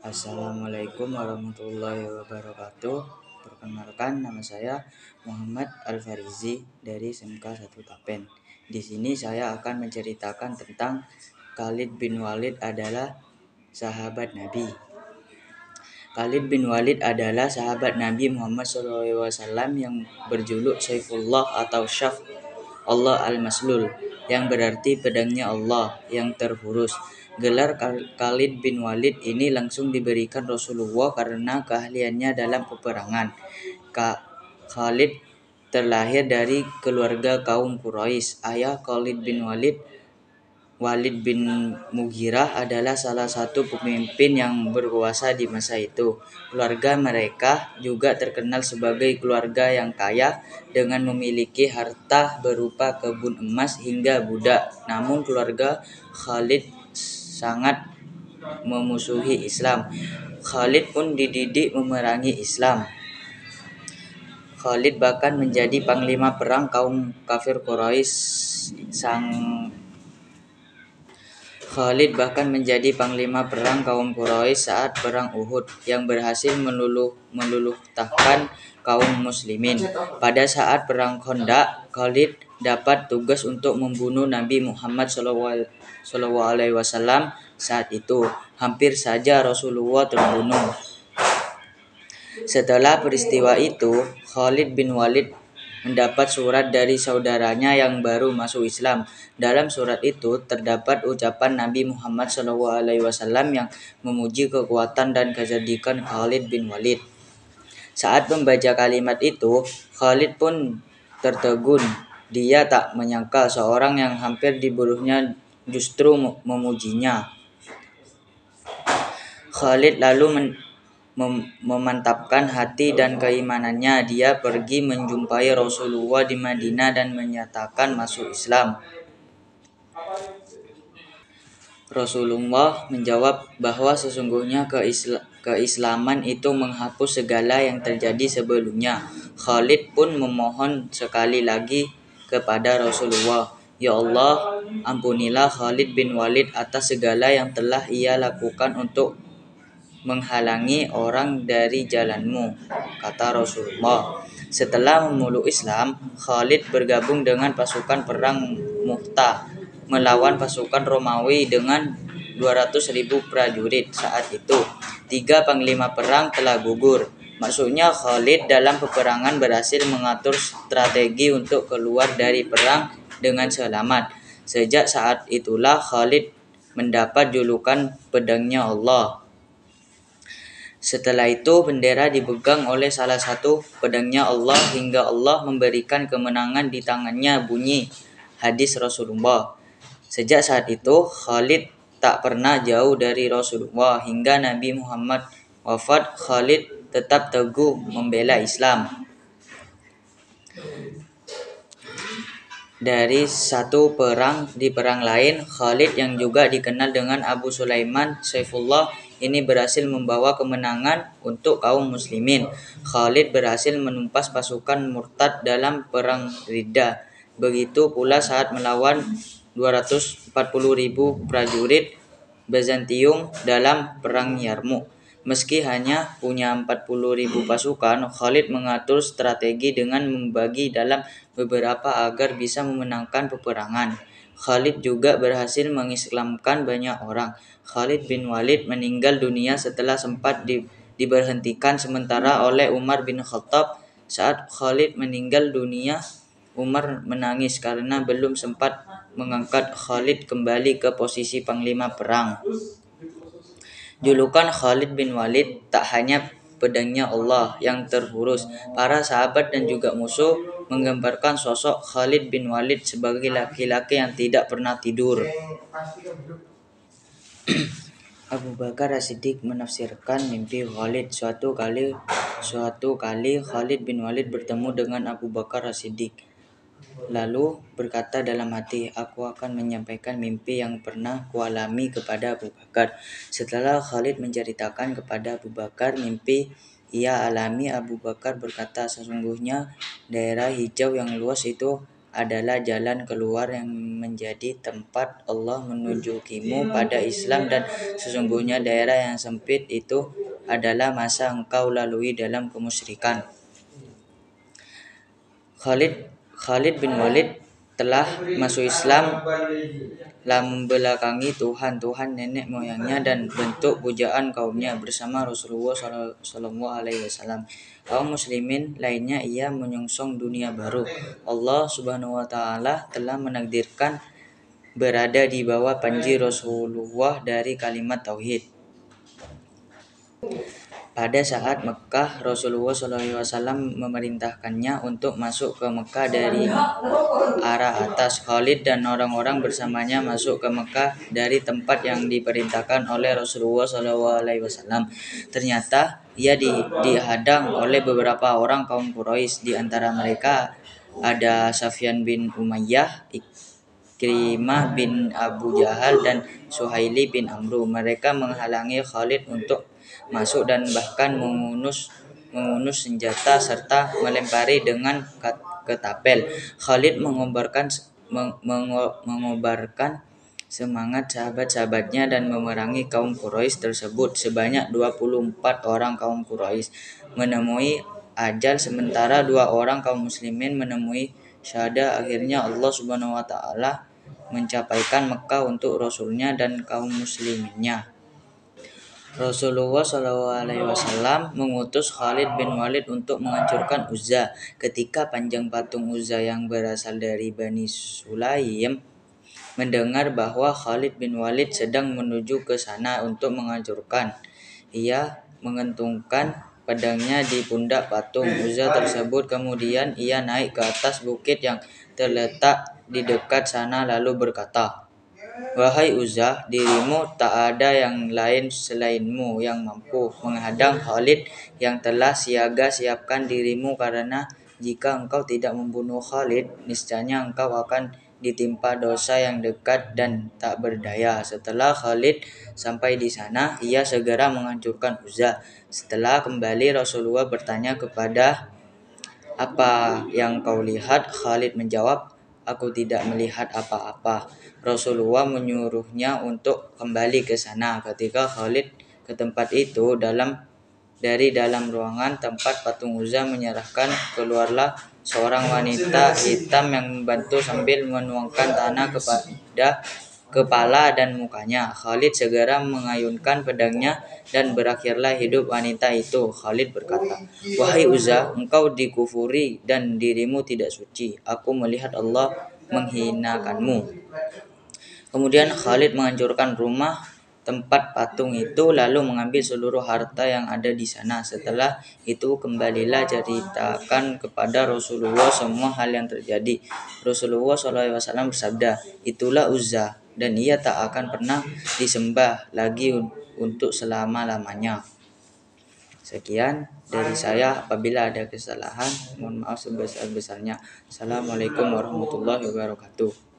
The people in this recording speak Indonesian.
Assalamualaikum warahmatullahi wabarakatuh. Perkenalkan, nama saya Muhammad Al-Farizi dari SMK 1 Tapen. Di sini saya akan menceritakan tentang Khalid bin Walid adalah sahabat Nabi. Khalid bin Walid adalah sahabat Nabi Muhammad SAW yang berjuluk Saifullah atau Syaf Allah Al-Maslul, yang berarti pedangnya Allah yang terhurus. Gelar Khalid bin Walid ini langsung diberikan Rasulullah karena keahliannya dalam peperangan. Khalid terlahir dari keluarga kaum Quraisy. Ayah Khalid bin Walid, Walid bin Mughirah, adalah salah satu pemimpin yang berkuasa di masa itu. Keluarga mereka juga terkenal sebagai keluarga yang kaya dengan memiliki harta berupa kebun emas hingga budak. Namun keluarga Khalid sangat memusuhi Islam. Khalid pun dididik memerangi Islam. Khalid bahkan menjadi panglima perang kaum kafir Quraisy. Khalid bahkan menjadi panglima perang kaum Quraisy saat perang Uhud yang berhasil meluluhtahkan kaum muslimin. Pada saat perang Khandaq, Khalid dapat tugas untuk membunuh Nabi Muhammad SAW. Saat itu hampir saja Rasulullah terbunuh. Setelah peristiwa itu, Khalid bin Walid mendapat surat dari saudaranya yang baru masuk Islam. Dalam surat itu terdapat ucapan Nabi Muhammad SAW yang memuji kekuatan dan kecerdikan Khalid bin Walid. Saat membaca kalimat itu, Khalid pun tertegun. Dia tak menyangka seorang yang hampir dibunuhnya justru memujinya. Khalid lalu memantapkan hati dan keimanannya. Dia pergi menjumpai Rasulullah di Madinah dan menyatakan masuk Islam. Rasulullah menjawab bahwa sesungguhnya keislaman itu menghapus segala yang terjadi sebelumnya. Khalid pun memohon sekali lagi kepada Rasulullah, "Ya Allah, ampunilah Khalid bin Walid atas segala yang telah ia lakukan untuk menghalangi orang dari jalanmu," kata Rasulullah. Setelah memeluk Islam, Khalid bergabung dengan pasukan perang Mu'tah melawan pasukan Romawi dengan 200.000 prajurit. Saat itu, 3 panglima perang telah gugur. Maksudnya Khalid dalam peperangan berhasil mengatur strategi untuk keluar dari perang dengan selamat. Sejak saat itulah Khalid mendapat julukan pedangnya Allah. Setelah itu bendera dipegang oleh salah satu pedangnya Allah hingga Allah memberikan kemenangan di tangannya, bunyi hadis Rasulullah. Sejak saat itu Khalid tak pernah jauh dari Rasulullah hingga Nabi Muhammad wafat. Khalid tetap teguh membela Islam. Dari satu perang di perang lain, Khalid yang juga dikenal dengan Abu Sulaiman Saifullah ini berhasil membawa kemenangan untuk kaum muslimin. Khalid berhasil menumpas pasukan murtad dalam perang Riddah. Begitu pula saat melawan 240.000 prajurit Bizantium dalam perang Yarmouk. Meski hanya punya 40.000 pasukan, Khalid mengatur strategi dengan membagi dalam beberapa agar bisa memenangkan peperangan. Khalid juga berhasil mengislamkan banyak orang. Khalid bin Walid meninggal dunia setelah sempat diberhentikan sementara oleh Umar bin Khattab. Saat Khalid meninggal dunia, Umar menangis karena belum sempat mengangkat Khalid kembali ke posisi panglima perang. Julukan Khalid bin Walid tak hanya pedangnya Allah yang terhurus. Para sahabat dan juga musuh menggambarkan sosok Khalid bin Walid sebagai laki-laki yang tidak pernah tidur. Abu Bakar As-Siddiq menafsirkan mimpi Khalid. Suatu kali Khalid bin Walid bertemu dengan Abu Bakar As-Siddiq. Lalu berkata dalam hati, "Aku akan menyampaikan mimpi yang pernah kualami kepada Abu Bakar." Setelah Khalid menceritakan kepada Abu Bakar mimpi ia alami, Abu Bakar berkata, "Sesungguhnya daerah hijau yang luas itu adalah jalan keluar yang menjadi tempat Allah menunjukimu pada Islam, dan sesungguhnya daerah yang sempit itu adalah masa engkau lalui dalam kemusyrikan. Khalid bin Walid telah masuk Islam membelakangi Tuhan nenek moyangnya dan bentuk pujaan kaumnya bersama Rasulullah SAW. Kaum muslimin lainnya ia menyongsong dunia baru. Allah Subhanahu wa taala telah menakdirkan berada di bawah panji Rasulullah dari kalimat tauhid. Pada saat Mekah, Rasulullah SAW memerintahkannya untuk masuk ke Mekah dari arah atas. Khalid dan orang-orang bersamanya masuk ke Mekah dari tempat yang diperintahkan oleh Rasulullah SAW. Ternyata ia dihadang oleh beberapa orang kaum Quraisy. Di antara mereka ada Sufyan bin Umayyah, Ikrimah bin Abu Jahal, dan Suhaili bin Amru. Mereka menghalangi Khalid untuk masuk dan bahkan mengunus senjata serta melempari dengan ketapel. Khalid mengobarkan semangat sahabat-sahabatnya dan memerangi kaum Quraisy tersebut. Sebanyak 24 orang kaum Quraisy menemui ajal, sementara 2 orang kaum muslimin menemui syahadah. Akhirnya Allah Subhanahu wa taala mencapaikan Mekah untuk Rasulnya dan kaum musliminnya. Rasulullah SAW mengutus Khalid bin Walid untuk menghancurkan Uzza. Ketika panjang patung Uzza yang berasal dari Bani Sulaim mendengar bahwa Khalid bin Walid sedang menuju ke sana untuk menghancurkan, ia mengentungkan pedangnya di pundak patung Uzza tersebut. Kemudian ia naik ke atas bukit yang terletak di dekat sana lalu berkata, "Wahai Uzza, dirimu tak ada yang lain selainmu yang mampu menghadang Khalid yang telah siapkan dirimu, karena jika engkau tidak membunuh Khalid, niscaya engkau akan ditimpa dosa yang dekat dan tak berdaya." Setelah Khalid sampai di sana, ia segera menghancurkan Uzza. Setelah kembali, Rasulullah bertanya kepada, "Apa yang kau lihat?" Khalid menjawab, "Aku tidak melihat apa-apa." Rasulullah menyuruhnya untuk kembali ke sana. Ketika Khalid ke tempat itu, dari dalam ruangan tempat patung Uzza menyerahkan, keluarlah seorang wanita hitam yang membantu sambil menuangkan tanah kepada kepala dan mukanya. Khalid segera mengayunkan pedangnya dan berakhirlah hidup wanita itu. Khalid berkata, "Wahai Uzza, engkau dikufuri dan dirimu tidak suci. Aku melihat Allah menghinakanmu." Kemudian Khalid menghancurkan rumah tempat patung itu lalu mengambil seluruh harta yang ada di sana. Setelah itu kembalilah ceritakan kepada Rasulullah semua hal yang terjadi. Rasulullah SAW bersabda, "Itulah Uzza, dan ia tak akan pernah disembah lagi untuk selama-lamanya." Sekian dari saya. Apabila ada kesalahan, mohon maaf sebesar-besarnya. Assalamualaikum warahmatullahi wabarakatuh.